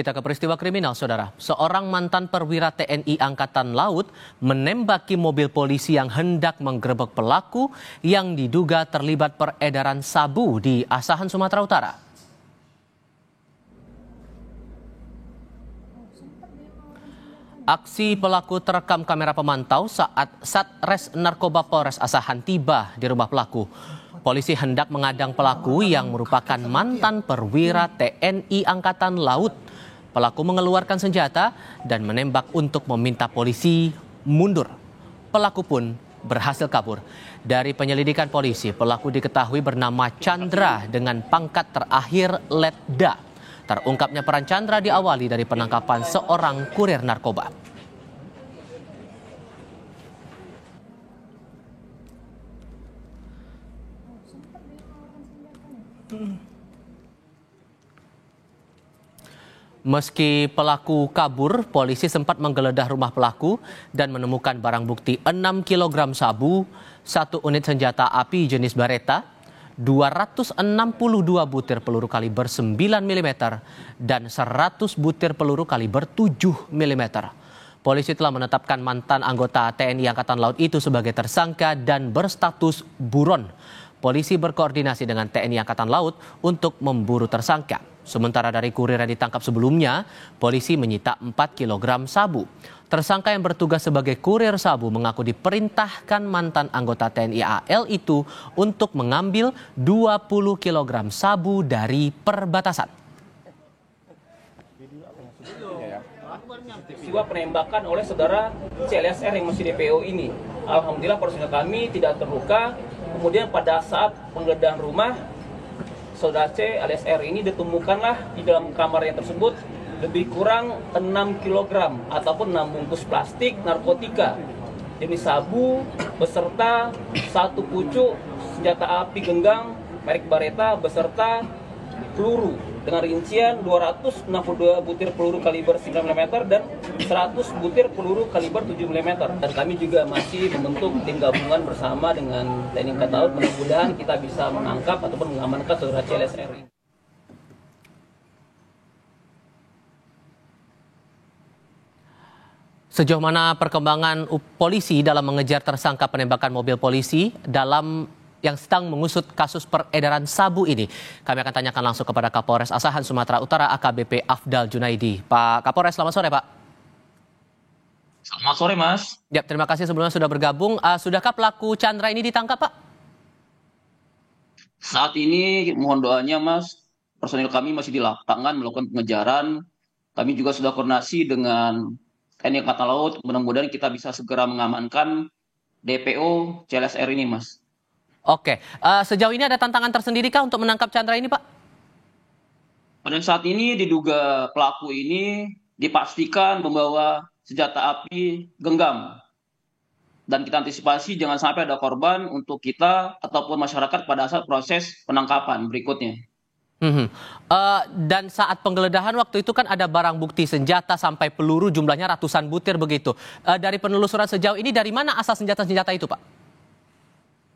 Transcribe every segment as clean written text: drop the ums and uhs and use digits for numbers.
Kita ke peristiwa kriminal, saudara. Seorang mantan perwira TNI Angkatan Laut menembaki mobil polisi yang hendak menggerebek pelaku yang diduga terlibat peredaran sabu di Asahan, Sumatera Utara. Aksi pelaku terekam kamera pemantau saat Satres Narkoba Polres Asahan tiba di rumah pelaku. Polisi hendak mengadang pelaku yang merupakan mantan perwira TNI Angkatan Laut. Pelaku mengeluarkan senjata dan menembak untuk meminta polisi mundur. Pelaku pun berhasil kabur. Dari penyelidikan polisi, pelaku diketahui bernama Chandra dengan pangkat terakhir Letda. Terungkapnya peran Chandra diawali dari penangkapan seorang kurir narkoba. Meski pelaku kabur, polisi sempat menggeledah rumah pelaku dan menemukan barang bukti 6 kg sabu, 1 unit senjata api jenis Beretta, 262 butir peluru kaliber 9 mm, dan 100 butir peluru kaliber 7 mm. Polisi telah menetapkan mantan anggota TNI Angkatan Laut itu sebagai tersangka dan berstatus buron. Polisi berkoordinasi dengan TNI Angkatan Laut untuk memburu tersangka. Sementara dari kurir yang ditangkap sebelumnya, polisi menyita 4 kg sabu. Tersangka yang bertugas sebagai kurir sabu mengaku diperintahkan mantan anggota TNI AL itu untuk mengambil 20 kg sabu dari perbatasan. Peristiwa penembakan oleh saudara CLSR yang masih DPO ini. Alhamdulillah personil kami tidak terluka. Kemudian pada saat penggeledahan rumah, saudara C alias R ini ditemukanlah di dalam kamarnya tersebut lebih kurang 6 kg ataupun 6 bungkus plastik narkotika jenis sabu beserta 1 pucuk senjata api genggam merek Beretta beserta peluru dengan rincian 262 butir peluru kaliber 9 mm dan 100 butir peluru kaliber 7 mm. Dan kami juga masih membentuk tim gabungan bersama dengan TNI Angkatan Laut. Mudah-mudahan kita bisa menangkap ataupun mengamankan saudara CLSR ini. Sejauh mana perkembangan polisi dalam mengejar tersangka penembakan mobil polisi yang sedang mengusut kasus peredaran sabu ini? Kami akan tanyakan langsung kepada Kapolres Asahan Sumatera Utara AKBP Afdal Junaidi. Pak Kapolres, selamat sore Pak. Selamat sore Mas. Ya, terima kasih sebelumnya sudah bergabung. Sudahkah pelaku Chandra ini ditangkap Pak? Saat ini mohon doanya Mas, personil kami masih di lapangan melakukan pengejaran. Kami juga sudah koordinasi dengan TNI Angkatan Laut. Mudah-mudahan kita bisa segera mengamankan DPO CLSR ini Mas. Oke, sejauh ini ada tantangan tersendirikah untuk menangkap Chandra ini Pak? Pada saat ini diduga pelaku ini dipastikan membawa senjata api genggam. Dan kita antisipasi jangan sampai ada korban untuk kita ataupun masyarakat pada saat proses penangkapan berikutnya. Dan saat penggeledahan waktu itu kan ada barang bukti senjata sampai peluru jumlahnya ratusan butir begitu. Dari penelusuran sejauh ini dari mana asal senjata-senjata itu Pak?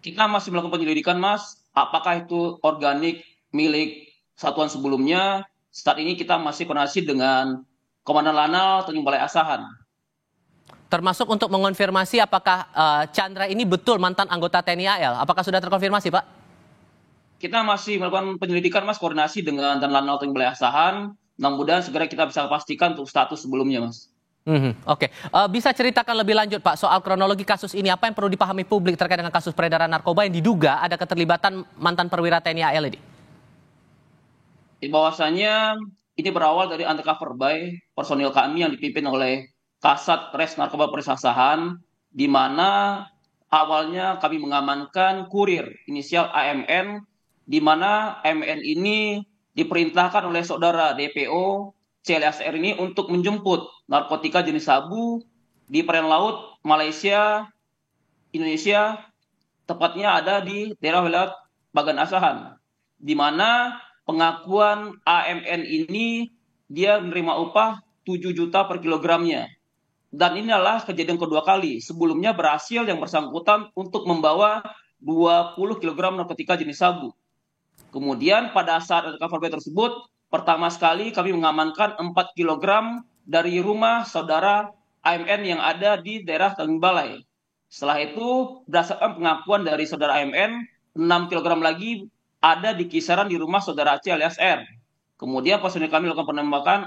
Kita masih melakukan penyelidikan Mas, apakah itu organik milik satuan sebelumnya. Saat ini kita masih koordinasi dengan Komandan Lanal Tanjung Balai Asahan. Termasuk untuk mengonfirmasi apakah Chandra ini betul mantan anggota TNI AL. Apakah sudah terkonfirmasi Pak? Kita masih melakukan penyelidikan Mas, koordinasi dengan Dan Lanal Tanjung Balai Asahan. Mudah-mudahan segera kita bisa pastikan untuk status sebelumnya Mas. Oke. Bisa ceritakan lebih lanjut Pak soal kronologi kasus ini, apa yang perlu dipahami publik terkait dengan kasus peredaran narkoba yang diduga ada keterlibatan mantan perwira TNI AL ini? Bahwasanya ini berawal dari undercover by personil kami yang dipimpin oleh Kasat Res Narkoba Polres Asahan, di mana awalnya kami mengamankan kurir inisial AMN, di mana AMN ini diperintahkan oleh saudara DPO CLSR ini untuk menjemput narkotika jenis sabu di perairan laut Malaysia, Indonesia, tepatnya ada di daerah wilayah Bagan Asahan, di mana pengakuan AMN ini dia menerima upah 7 juta per kilogramnya. Dan ini adalah kejadian kedua kali. Sebelumnya berhasil yang bersangkutan untuk membawa 20 kg narkotika jenis sabu. Kemudian pada saat undercover tersebut, pertama sekali kami mengamankan 4 kilogram dari rumah saudara AMN yang ada di daerah Tanjung Balai. Setelah itu, berdasarkan pengakuan dari saudara AMN, 6 kilogram lagi ada di kisaran di rumah saudara C alias R. Kemudian personil kami melakukan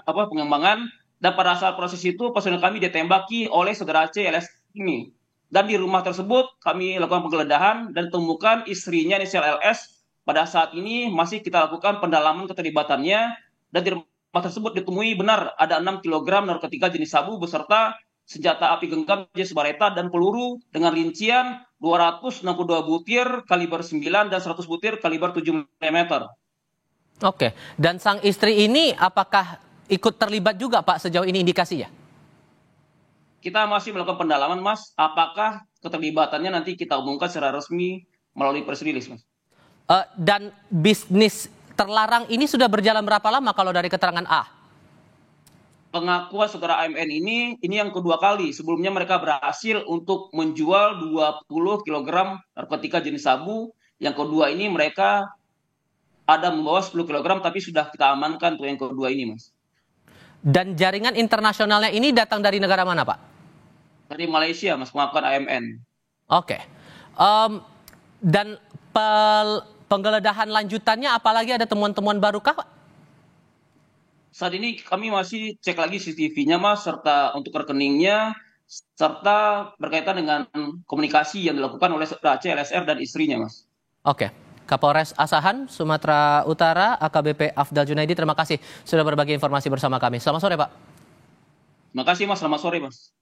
pengembangan, dan pada saat proses itu personil kami ditembaki oleh saudara C alias ini. Dan di rumah tersebut kami lakukan penggeledahan dan temukan istrinya inisial LS. Pada saat ini masih kita lakukan pendalaman keterlibatannya, dan di rumah tersebut ditemui benar ada 6 kg narkotika jenis sabu beserta senjata api genggam jenis Beretta dan peluru dengan rincian 262 butir kaliber 9 dan 100 butir kaliber 7 mm. Oke, dan sang istri ini apakah ikut terlibat juga Pak sejauh ini indikasinya? Kita masih melakukan pendalaman, Mas. Apakah keterlibatannya nanti kita umumkan secara resmi melalui press release, Mas. Dan bisnis terlarang ini sudah berjalan berapa lama kalau dari keterangan A? Pengakuan saudara AMN ini yang kedua kali. Sebelumnya mereka berhasil untuk menjual 20 kg narkotika jenis sabu. Yang kedua ini mereka ada membawa 10 kg tapi sudah kita amankan untuk yang kedua ini, Mas. Dan jaringan internasionalnya ini datang dari negara mana, Pak? Dari Malaysia, Mas, pengakuan AMN. Oke. Dan penggeledahan lanjutannya apalagi ada temuan-temuan barukah, Pak? Saat ini kami masih cek lagi CCTV-nya, Mas, serta untuk rekeningnya, serta berkaitan dengan komunikasi yang dilakukan oleh saudara C, LSR, dan istrinya, Mas. Oke. Kapolres Asahan, Sumatera Utara, AKBP Afdal Junaidi, terima kasih sudah berbagi informasi bersama kami. Selamat sore, Pak. Terima kasih, Mas. Selamat sore, Mas.